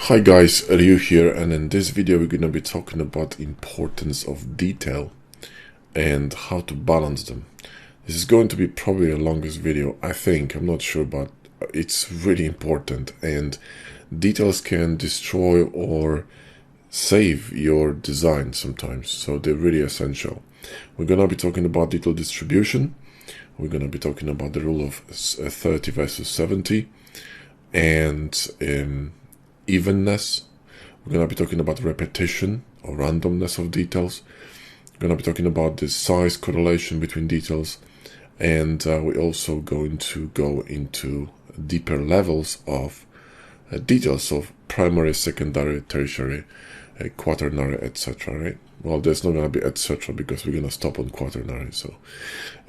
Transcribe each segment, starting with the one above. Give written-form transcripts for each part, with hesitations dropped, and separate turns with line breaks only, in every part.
Hi guys, Ryu here, and in this video we're going to be talking about importance of detail and how to balance them. This is going to be probably the longest video, I think. I'm not sure, but it's really important, and details can destroy or save your design sometimes, so they're really essential. We're going to be talking about detail distribution. We're going to be talking about the rule of 30 versus 70 and evenness. We're going to be talking about repetition or randomness of details. We're going to be talking about the size correlation between details, and we're also going to go into deeper levels of details of primary, secondary, tertiary, quaternary, etc. Right? Well, there's not going to be etc. because we're going to stop on quaternary. So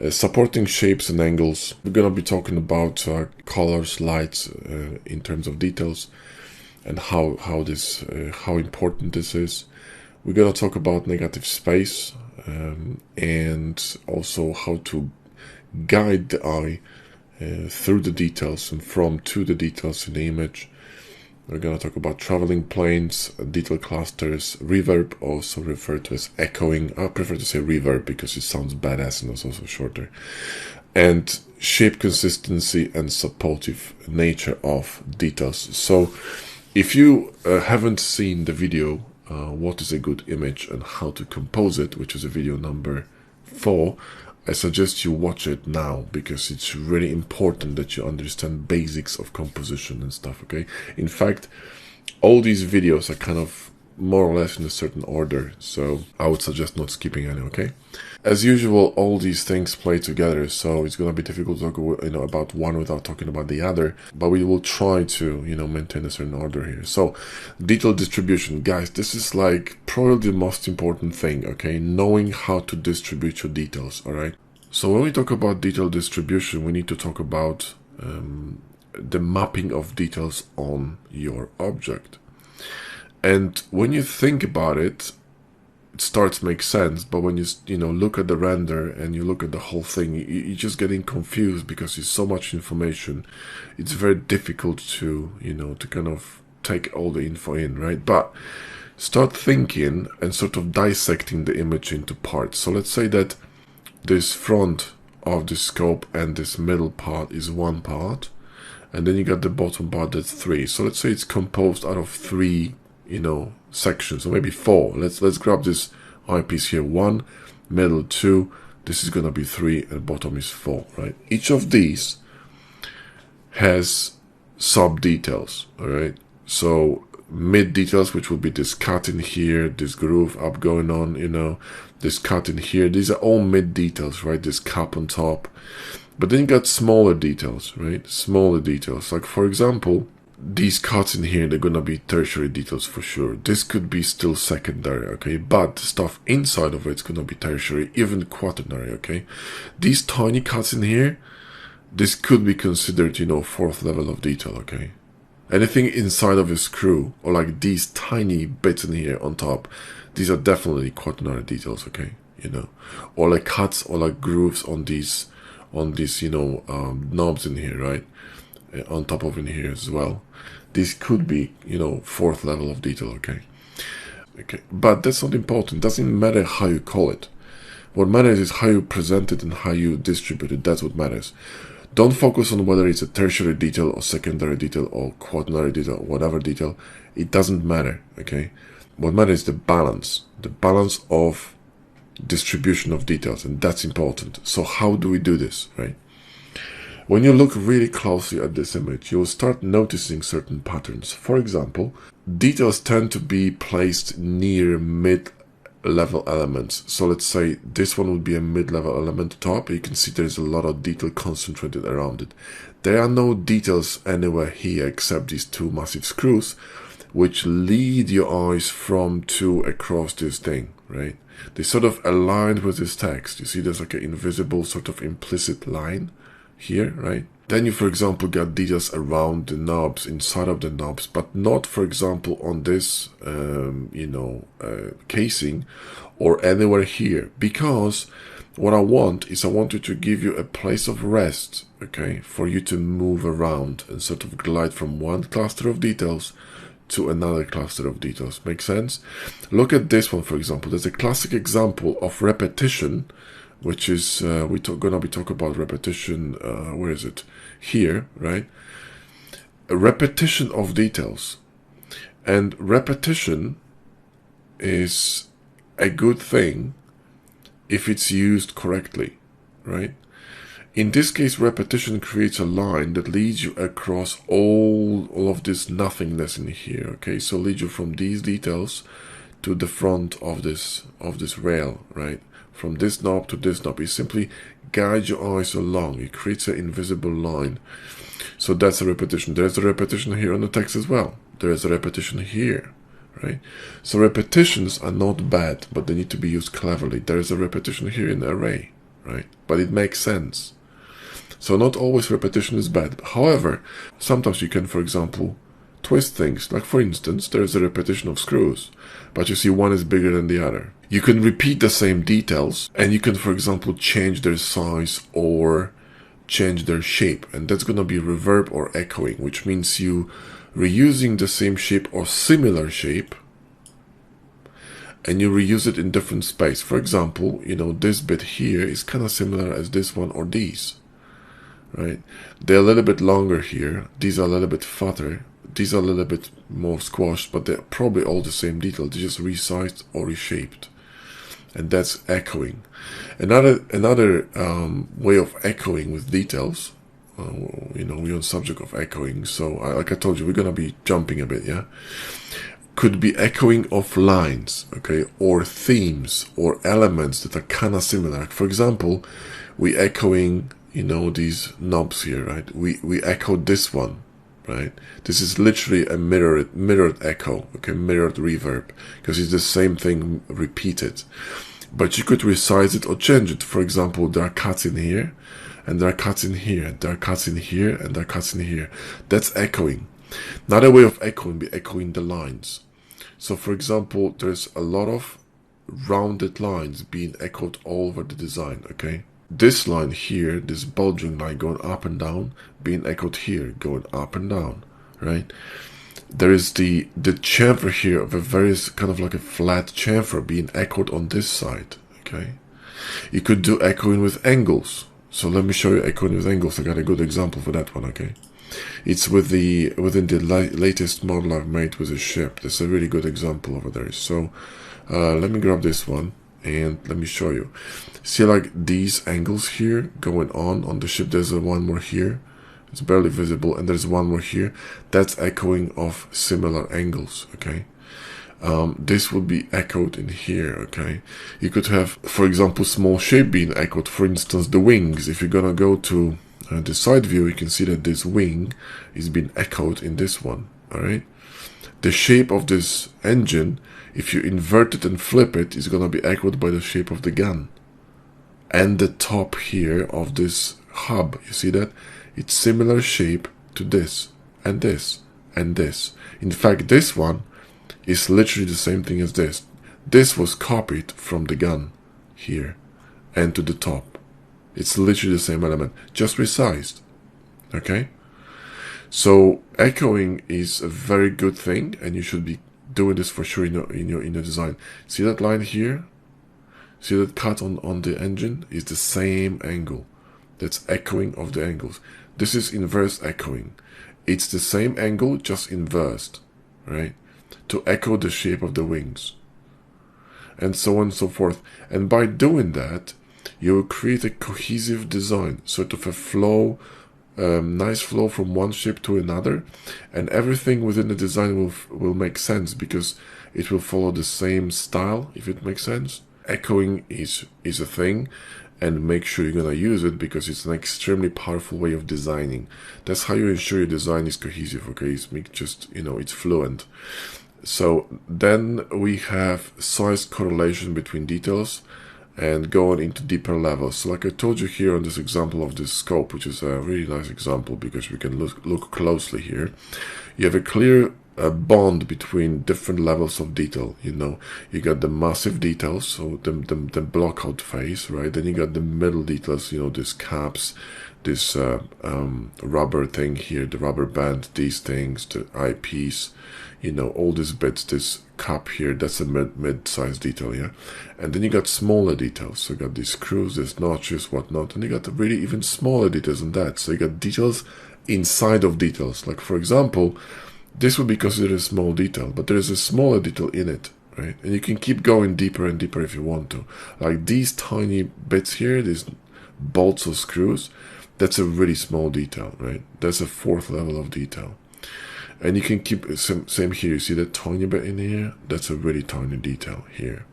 supporting shapes and angles. We're going to be talking about colors, lights in terms of details, and how important this is. We're going to talk about negative space and also how to guide the eye through the details and from to the details in the image. We're going to talk about traveling planes, detail clusters, reverb, also referred to as echoing. I prefer to say reverb because it sounds badass and it's also shorter. And shape consistency and supportive nature of details. So if you haven't seen the video, what is a good image and how to compose it, which is a video number 4, I suggest you watch it now because it's really important that you understand basics of composition and stuff, okay? In fact, all these videos are kind of more or less in a certain order, so I would suggest not skipping any, okay? As usual, all these things play together, so it's going to be difficult to talk about one without talking about the other, but we will try to, maintain a certain order here. So, detail distribution. Guys, this is like probably the most important thing, okay? Knowing how to distribute your details, all right? So when we talk about detail distribution, we need to talk about the mapping of details on your object. And when you think about it, it starts to make sense, but when you look at the render and you look at the whole thing, you're just getting confused because it's so much information. It's very difficult to to kind of take all the info in, right? But start thinking and sort of dissecting the image into parts. So let's say that this front of the scope and this middle part is one part, and then you got the bottom part that's 3. So let's say it's composed out of 3 sections, or maybe 4. Let's grab this eyepiece here, 1, middle 2, this is gonna be 3, and bottom is 4, right? Each of these has sub details, all right? So mid details, which will be this cut in here, this groove up going on, this cut in here, these are all mid details, right? This cap on top. But then you got smaller details, right? Smaller details, like for example, these cuts in here, they're gonna be tertiary details for sure. This could be still secondary, okay? But the stuff inside of it's gonna be tertiary, even quaternary, okay? These tiny cuts in here, this could be considered, 4th level of detail, okay? Anything inside of a screw, or like these tiny bits in here on top, these are definitely quaternary details, okay? Or like cuts or like grooves on these knobs in here, right? On top of in here as well. This could be, 4th level of detail, okay? Okay, but that's not important. It doesn't matter how you call it. What matters is how you present it and how you distribute it. That's what matters. Don't focus on whether it's a tertiary detail or secondary detail or quaternary detail or whatever detail. It doesn't matter, okay? What matters is the balance of distribution of details, and that's important. So how do we do this, right? When you look really closely at this image, you'll start noticing certain patterns. For example, details tend to be placed near mid-level elements. So let's say this one would be a mid-level element top. You can see there's a lot of detail concentrated around it. There are no details anywhere here except these 2 massive screws, which lead your eyes from to across this thing, right? They sort of aligned with this text. You see there's like an invisible sort of implicit line here, right? Then you, for example, got details around the knobs, inside of the knobs, but not, for example, on this, casing or anywhere here, because what I want you to give you a place of rest, okay, for you to move around and sort of glide from one cluster of details to another cluster of details. Make sense? Look at this one, for example. There's a classic example of repetition, which is, we're gonna be talking about repetition, where is it? Here, right? A repetition of details. And repetition is a good thing if it's used correctly, right? In this case, repetition creates a line that leads you across all of this nothingness in here, okay? So leads you from these details to the front of this rail, right? From this knob to this knob. It simply guides your eyes along. It creates an invisible line. So that's a repetition. There's a repetition here on the text as well. There's a repetition here, right? So repetitions are not bad, but they need to be used cleverly. There is a repetition here in the array, right? But it makes sense. So not always repetition is bad. However, sometimes you can, for example, twist things. Like for instance, there's a repetition of screws, but you see one is bigger than the other. You can repeat the same details, and you can, for example, change their size or change their shape. And that's going to be reverb or echoing, which means you reusing the same shape or similar shape, and you reuse it in different space. For example, you know, this bit here is kind of similar as this one or these. Right? They're a little bit longer here. These are a little bit fatter. These are a little bit more squashed, but they're probably all the same detail. They're just resized or reshaped. And that's echoing. Another way of echoing with details, you know, we're on subject of echoing. So like I told you, we're going to be jumping a bit, yeah? Could be echoing of lines, okay? Or themes or elements that are kind of similar. For example, we echoing, you know, these knobs here, right? We echoed this one, right? This is literally a mirrored echo, okay, mirrored reverb, because it's the same thing repeated. But you could resize it or change it. For example, there are cuts in here, and there are cuts in here, there are cuts in here, and there are cuts in here. That's echoing. Another way of echoing be echoing the lines. So for example, there's a lot of rounded lines being echoed all over the design, okay? This line here, this bulging line going up and down, being echoed here, going up and down, right? There is the chamfer here of a very kind of like a flat chamfer being echoed on this side, okay? You could do echoing with angles. So let me show you echoing with angles. I got a good example for that one, okay? It's within the latest model I've made with a ship. There's a really good example over there. So let me grab this one and let me show you. See, like these angles here going on the ship. There's one more here. It's barely visible, and there's one more here. That's echoing of similar angles, okay? This would be echoed in here, okay? You could have, for example, small shape being echoed. For instance, the wings. If you're gonna go to the side view, you can see that this wing is being echoed in this one, all right? The shape of this engine, if you invert it and flip it, is gonna be echoed by the shape of the gun. And the top here of this hub, you see that? It's similar shape to this, and this, and this. In fact, this one is literally the same thing as this. This was copied from the gun here and to the top. It's literally the same element, just resized. Okay? So echoing is a very good thing, and you should be doing this for sure in your design. See that line here? See that cut on the engine? Is the same angle. That's echoing of the angles. This is inverse echoing. It's the same angle, just inversed, right? To echo the shape of the wings. And so on and so forth. And by doing that, you will create a cohesive design, sort of a flow, nice flow from one shape to another, and everything within the design will make sense because it will follow the same style, if it makes sense. Echoing is a thing, and make sure you're gonna use it because it's an extremely powerful way of designing. That's how you ensure your design is cohesive, okay? It's just, you know, it's fluent. So then we have size correlation between details and going into deeper levels. So like I told you here on this example of this scope, which is a really nice example because we can look closely here, you have a clear bond between different levels of detail. You know, you got the massive details, so the block out phase, right? Then you got the middle details, you know, these caps, this rubber thing here, the rubber band, these things, the eyepiece. you know, all these bits, this cup here, that's a mid-sized detail, yeah? And then you got smaller details. So you got these screws, these notches, whatnot, and you got really even smaller details than that. So you got details inside of details. Like, for example, this would be considered a small detail, but there is a smaller detail in it, right? And you can keep going deeper and deeper if you want to. Like these tiny bits here, these bolts or screws, that's a really small detail, right? That's a fourth level of detail. And you can keep, same here, you see that tiny bit in here? That's a really tiny detail here.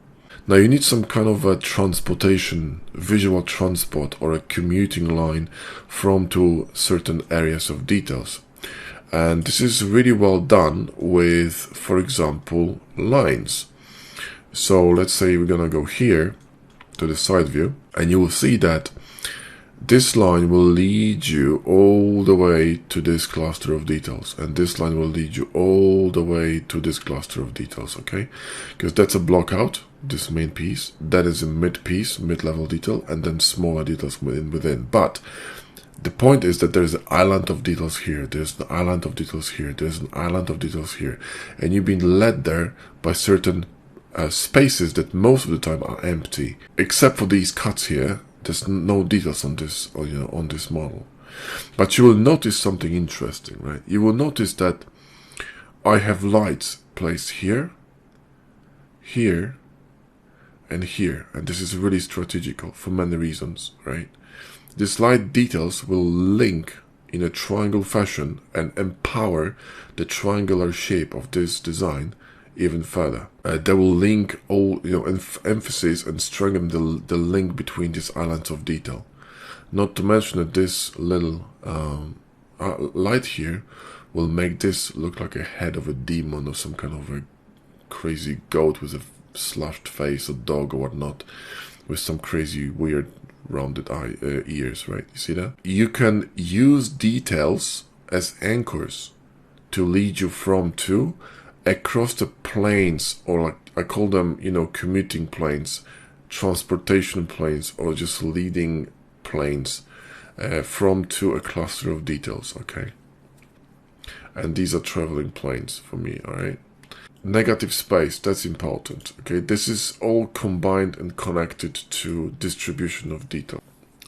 Now you need some kind of a transportation, visual transport, or a commuting line from to certain areas of details. And this is really well done with, for example, lines. So let's say we're gonna go here to the side view, and you will see that this line will lead you all the way to this cluster of details, and this line will lead you all the way to this cluster of details, okay? Because that's a block out, this main piece, that is a mid piece, mid-level detail, and then smaller details within. But the point is that there's an island of details here, there's an island of details here, there's an island of details here, and you've been led there by certain spaces that most of the time are empty, except for these cuts here. There's no details on this, or, you know, on this model. But you will notice something interesting, right? You will notice that I have lights placed here, here, and here. And this is really strategical for many reasons, right? These light details will link in a triangle fashion and empower the triangular shape of this design even further. They will link all, you know, emphasis and strengthen the link between these islands of detail. Not to mention that this little light here will make this look like a head of a demon or some kind of a crazy goat with a slashed face, or dog or whatnot, with some crazy weird rounded ears, right? You see that? You can use details as anchors to lead you from to across the planes, or like I call them, you know, commuting planes, transportation planes, or just leading planes from to a cluster of details, okay? And these are traveling planes for me, all right? Negative space, that's important, okay? This is all combined and connected to distribution of detail.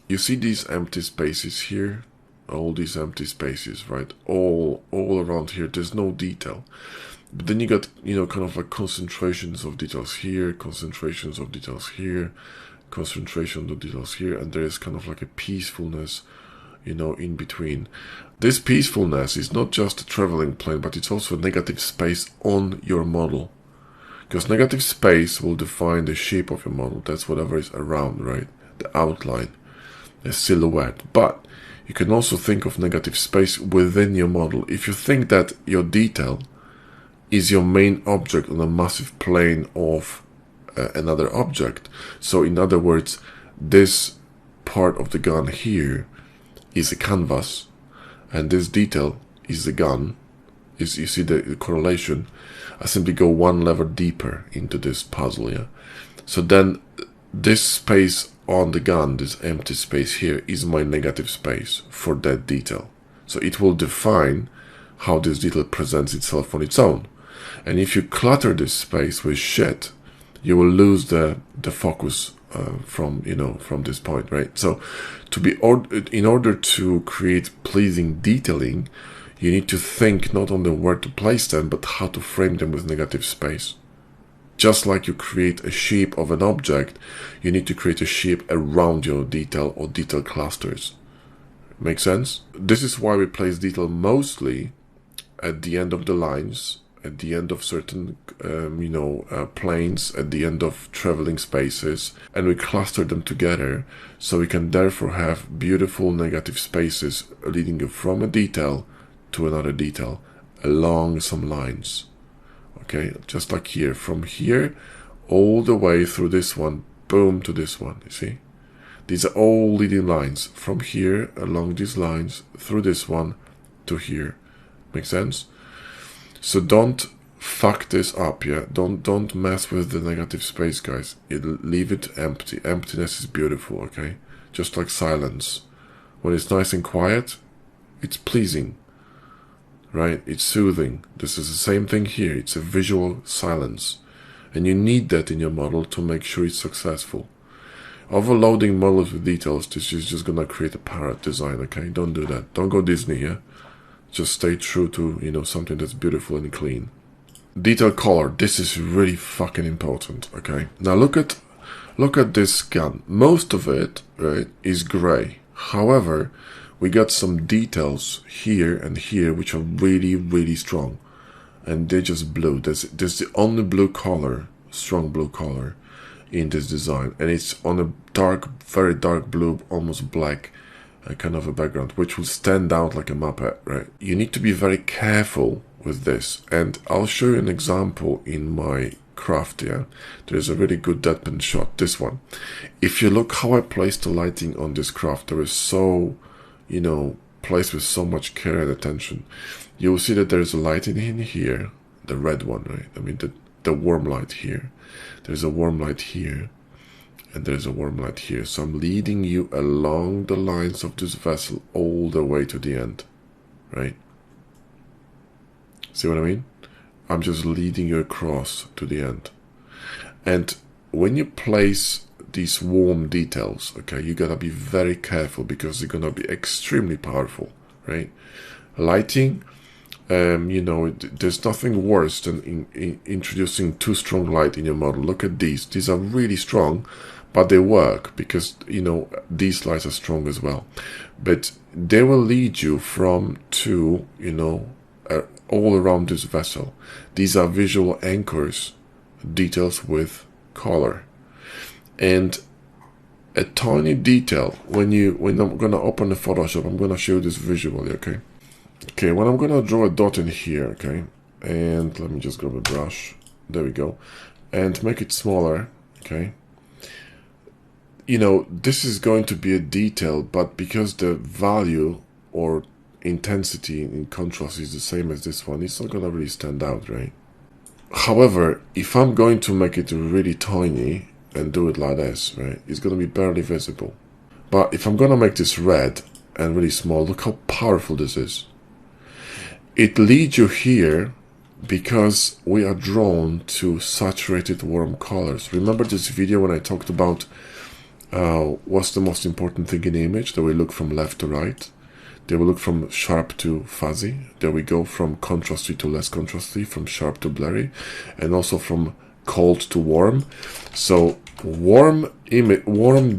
You see these empty spaces here? All these empty spaces, right? All around here, there's no detail. But then you got, you know, kind of like concentrations of details here, concentrations of details here, concentration of details here, and there is kind of like a peacefulness, you know, in between. This peacefulness is not just a traveling plane, but it's also a negative space on your model. Because negative space will define the shape of your model. That's whatever is around, right? The outline, the silhouette. But you can also think of negative space within your model. If you think that your detail is your main object on a massive plane of another object. So in other words, this part of the gun here is a canvas, and this detail is the gun. You see the correlation? I simply go one level deeper into this puzzle, yeah? So then this space on the gun, this empty space here, is my negative space for that detail. So it will define how this detail presents itself on its own. And if you clutter this space with shit, you will lose the focus from, you know, from this point, right? So in order to create pleasing detailing, you need to think not only where to place them, but how to frame them with negative space. Just like you create a shape of an object, you need to create a shape around your detail or detail clusters. Make sense? This is why we place detail mostly at the end of the lines, at the end of certain, planes, at the end of traveling spaces, and we cluster them together, so we can therefore have beautiful negative spaces leading you from a detail to another detail along some lines. Okay, just like here, from here all the way through this one, boom, to this one. You see, these are all leading lines from here along these lines through this one to here. Make sense? So don't fuck this up, yeah? Don't mess with the negative space, guys. Leave it empty. Emptiness is beautiful, okay? Just like silence. When it's nice and quiet, it's pleasing. right? It's soothing. This is the same thing here. It's a visual silence. And you need that in your model to make sure it's successful. Overloading models with details, this is just gonna create a parrot design, okay? Don't do that. Don't go Disney, yeah? Just stay true to, you know, something that's beautiful and clean. Detail color, this is really fucking important, okay? Now look at this gun. Most of it, right, is gray. However, we got some details here and here which are really, really strong. And they're just blue. There's the only blue color, strong blue color in this design. And it's on a dark, very dark blue, almost black kind of a background, which will stand out like a Muppet, right? You need to be very careful with this. And I'll show you an example in my craft, yeah? There's a really good deadpan shot, this one. If you look how I placed the lighting on this craft, there is so, you know, placed with so much care and attention. You will see that there's a light in here, the red one, right? I mean, the warm light here. There's a warm light here, and there's a warm light here. So I'm leading you along the lines of this vessel all the way to the end, right? See what I mean? I'm just leading you across to the end. And when you place these warm details, okay, you gotta be very careful because they're gonna be extremely powerful, right? Lighting, you know, there's nothing worse than introducing too strong light in your model. Look at these. These are really strong, but they work because, you know, these lights are strong as well. But they will lead you from to, you know, all around this vessel. These are visual anchors, details with color. And a tiny detail, when I'm going to open the Photoshop, I'm going to show you this visually, okay? Okay, when I'm going to draw a dot in here, okay? And let me just grab a brush. There we go. And make it smaller, okay? You know, this is going to be a detail, but because the value or intensity in contrast is the same as this one, it's not going to really stand out, right? However, if I'm going to make it really tiny and do it like this, right, it's going to be barely visible. But if I'm going to make this red and really small, look how powerful this is. It leads you here because we are drawn to saturated warm colors. Remember this video when I talked about what's the most important thing in the image? That we look from left to right. They will look from sharp to fuzzy. There we go, from contrasty to less contrasty, from sharp to blurry, and also from cold to warm. So warm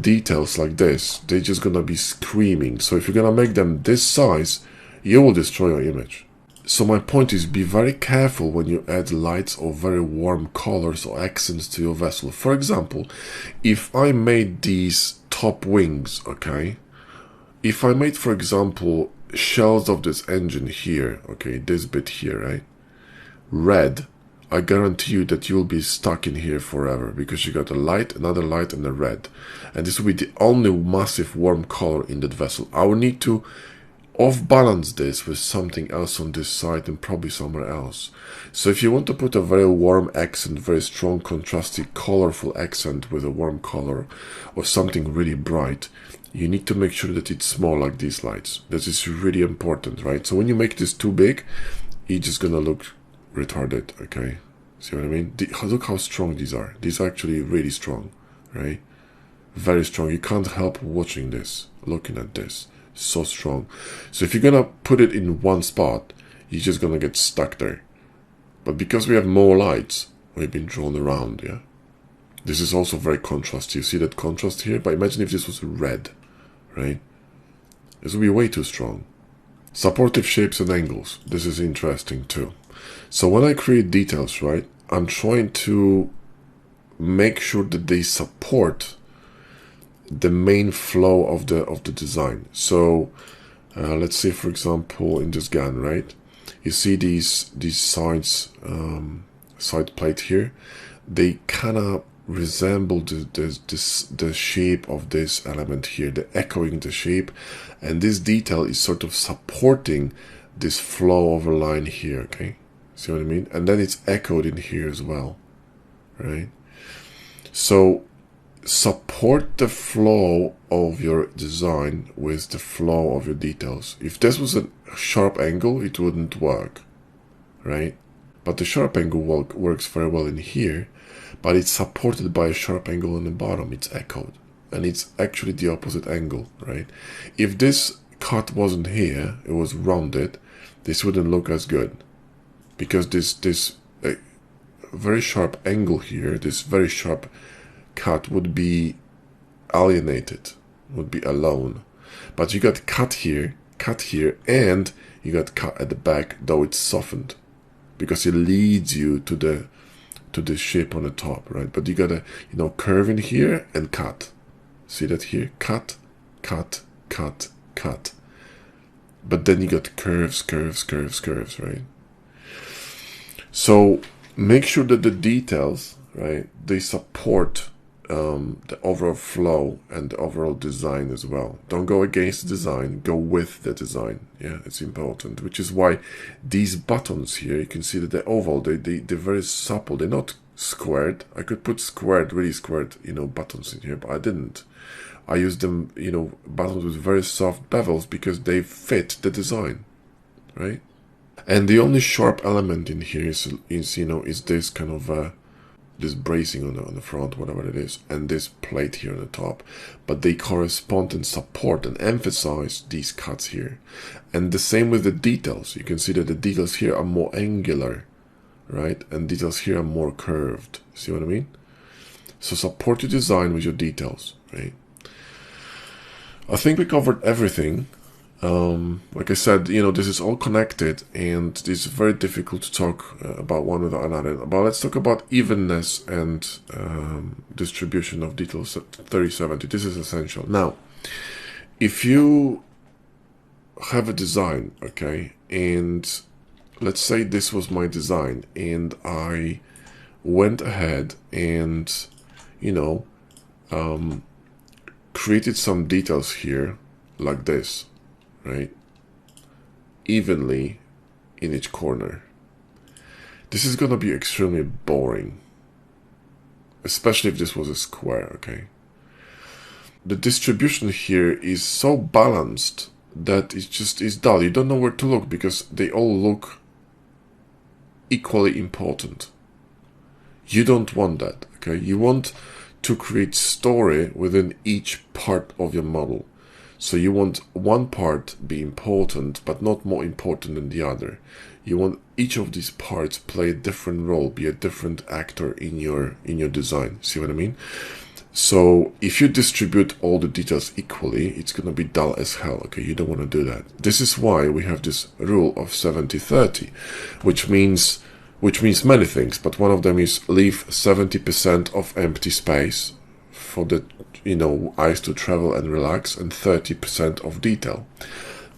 details like this, they're just gonna be screaming. So if you're gonna make them this size, you will destroy your image. So my point is, be very careful when you add lights or very warm colors or accents to your vessel. For example, if I made these top wings, okay, if I made, for example, shells of this engine here, okay, this bit here, right, red, I guarantee you that you'll be stuck in here forever because you got a light, another light, and a red. And this will be the only massive warm color in that vessel. I will need to off-balance this with something else on this side and probably somewhere else. So if you want to put a very warm accent, very strong, contrasty, colorful accent with a warm color or something really bright, you need to make sure that it's small like these lights. This is really important, right? So when you make this too big, it's just gonna look retarded, okay? See what I mean? Look how strong these are. These are actually really strong, right? Very strong. You can't help watching this, looking at this. So strong. So if you're gonna put it in one spot, you're just gonna get stuck there. But because we have more lights, we've been drawn around, yeah? This is also very contrasty. You see that contrast here? But imagine if this was red, right? This would be way too strong. Supportive shapes and angles. This is interesting too. So when I create details, right, I'm trying to make sure that they support the main flow of the design. So let's say, for example, in this gun, right, you see these sides, side plate here, they kind of resemble the shape of this element here, the echoing the shape, and this detail is sort of supporting this flow of a line here, okay? See what I mean? And then it's echoed in here as well, right? So support the flow of your design with the flow of your details. If this was a sharp angle, it wouldn't work, right? But the sharp angle works very well in here, but it's supported by a sharp angle on the bottom. It's echoed, and it's actually the opposite angle, right? If this cut wasn't here, it was rounded, this wouldn't look as good, because this very sharp angle here, this very sharp cut would be alienated, would be alone. But you got cut here, and you got cut at the back, though it's softened, because it leads you to the shape on the top, right? But you got a curve in here and cut. See that here? Cut, cut, cut, cut. But then you got curves, right? So make sure that the details, right, they support the overall flow and the overall design as well. Don't go against the design, go with the design. Yeah, it's important, which is why these buttons here, you can see that they're oval, they're very supple, they're not squared. I could put squared, really squared, buttons in here, but I didn't. I used them, buttons with very soft bevels because they fit the design, right? And the only sharp element in here is this kind of this bracing on the front, whatever it is, and this plate here on the top. But they correspond and support and emphasize these cuts here. And the same with the details. You can see that the details here are more angular, right? And details here are more curved. See what I mean? So support your design with your details, right? I think we covered everything. Like I said, this is all connected, and it's very difficult to talk about one without another. But let's talk about evenness and distribution of details at 3070. This is essential. Now, if you have a design, okay, and let's say this was my design, and I went ahead and, created some details here like this, right, evenly in each corner. This is going to be extremely boring, especially if this was a square, okay? The distribution here is so balanced that it's dull. You don't know where to look because they all look equally important. You don't want that, okay? You want to create story within each part of your model. So you want one part be important, but not more important than the other. You want each of these parts play a different role, be a different actor in your design. See what I mean? So if you distribute all the details equally, it's going to be dull as hell. Okay, you don't want to do that. This is why we have this rule of 70-30, which means many things, but one of them is leave 70% of empty space for the eyes to travel and relax, and 30% of detail.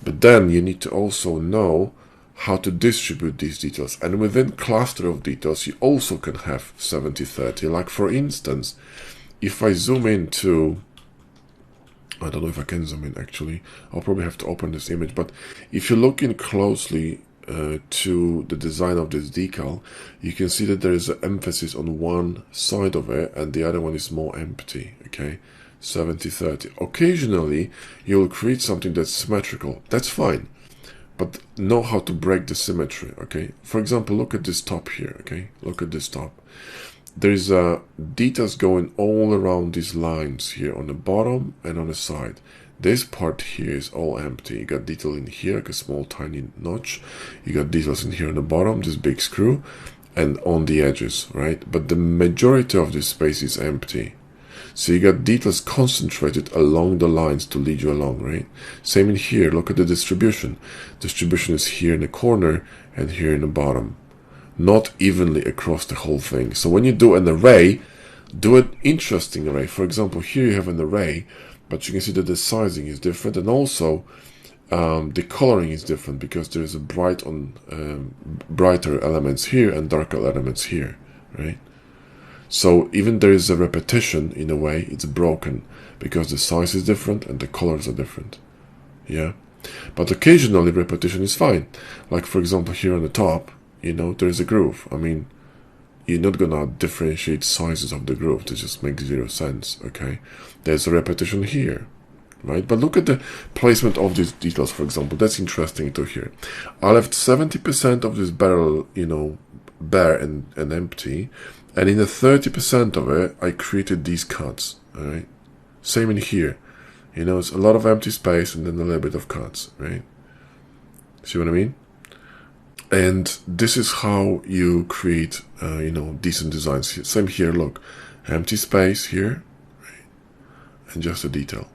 But then you need to also know how to distribute these details, and within cluster of details you also can have 70-30. Like for instance, if I zoom into, I don't know if I can zoom in actually, I'll probably have to open this image, but if you look in closely to the design of this decal, you can see that there is an emphasis on one side of it and the other one is more empty, okay? 70-30. Occasionally you'll create something that's symmetrical, that's fine, but know how to break the symmetry, okay? For example, look at this top here, okay? Look at this top. There's details going all around these lines here on the bottom and on the side. This part here is all empty. You got detail in here, like a small tiny notch. You got details in here on the bottom, this big screw, and on the edges, right? But the majority of this space is empty. So you got details concentrated along the lines to lead you along, right? Same in here. Look at the distribution. Distribution is here in the corner and here in the bottom, not evenly across the whole thing. So when you do an array, do an interesting array. For example, here you have an array, but you can see that the sizing is different, and also the coloring is different because there is a brighter elements here and darker elements here, right? So even there is a repetition in a way, it's broken because the size is different and the colors are different. Yeah, but occasionally repetition is fine. Like for example, here on the top, there is a groove. I mean, you're not gonna differentiate sizes of the group. It just makes zero sense. Okay, there's a repetition here, right? But look at the placement of these details, for example. That's interesting to hear. I left 70% of this barrel, you know, bare and empty, and in the 30% of it, I created these cuts. All right, same in here. You know, it's a lot of empty space and then a little bit of cuts, right? See what I mean? And this is how you create, you know, decent designs. Same here, look. Empty space here, right? And just a detail.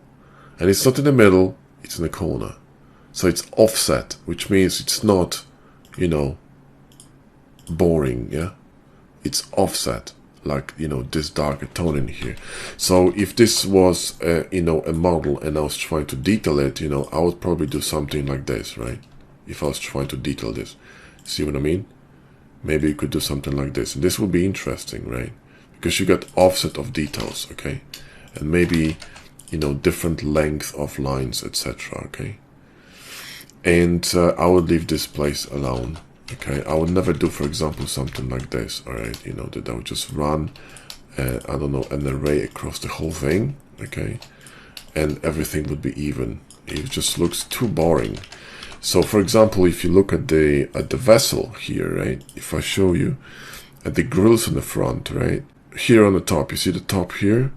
And it's not in the middle, it's in the corner. So it's offset, which means it's not, you know, boring, yeah? It's offset, like, you know, this darker tone in here. So if this was, you know, a model and I was trying to detail it, you know, I would probably do something like this, right? If I was trying to detail this. See what I mean? Maybe you could do something like this. And this will be interesting, right? Because you got offset of details, okay? And maybe, you know, different length of lines, etc., okay? And I would leave this place alone, okay? I would never do, for example, something like this, all right? You know, that I would just run, I don't know, an array across the whole thing, okay? And everything would be even. It just looks too boring. So, for example, if you look at the vessel here, right? If I show you at the grills on the front, right? Here on the top, you see the top here?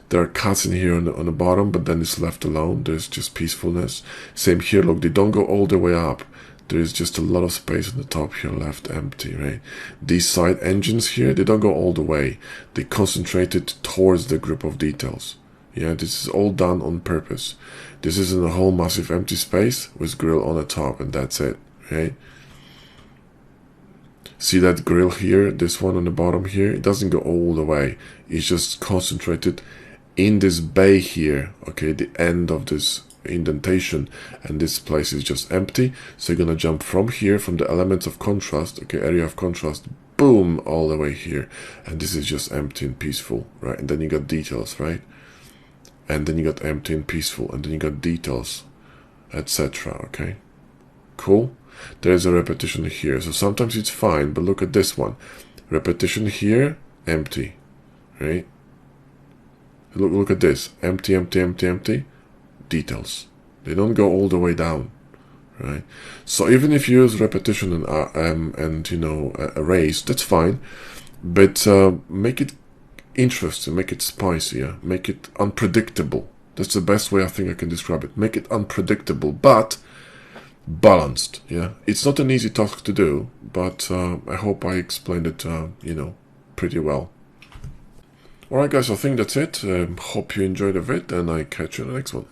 There are cuts in here on the bottom, but then it's left alone. There's just peacefulness. Same here, look, they don't go all the way up. There is just a lot of space on the top here left empty, right? These side engines here, they don't go all the way. They concentrated towards the group of details. Yeah, this is all done on purpose. This isn't a whole massive empty space with grill on the top, and that's it, right? See that grill here, this one on the bottom here? It doesn't go all the way. It's just concentrated in this bay here, okay, the end of this indentation, and this place is just empty. So you're gonna jump from here, from the elements of contrast, okay, area of contrast, boom, all the way here. And this is just empty and peaceful, right? And then you got details, right? And then you got empty and peaceful, and then you got details, etc. Okay, cool. There's a repetition here, so sometimes it's fine, but look at this one. Repetition here, empty, right? Look at this, empty, empty, empty, empty, details. They don't go all the way down, right? So even if you use repetition and you know, arrays, that's fine, but make it interesting, make it spicy, yeah? Make it unpredictable. That's the best way I think I can describe it. Make it unpredictable, but balanced, yeah? It's not an easy task to do, but I hope I explained it, you know, pretty well. Alright guys, I think that's it. Hope you enjoyed the vid, and I catch you in the next one.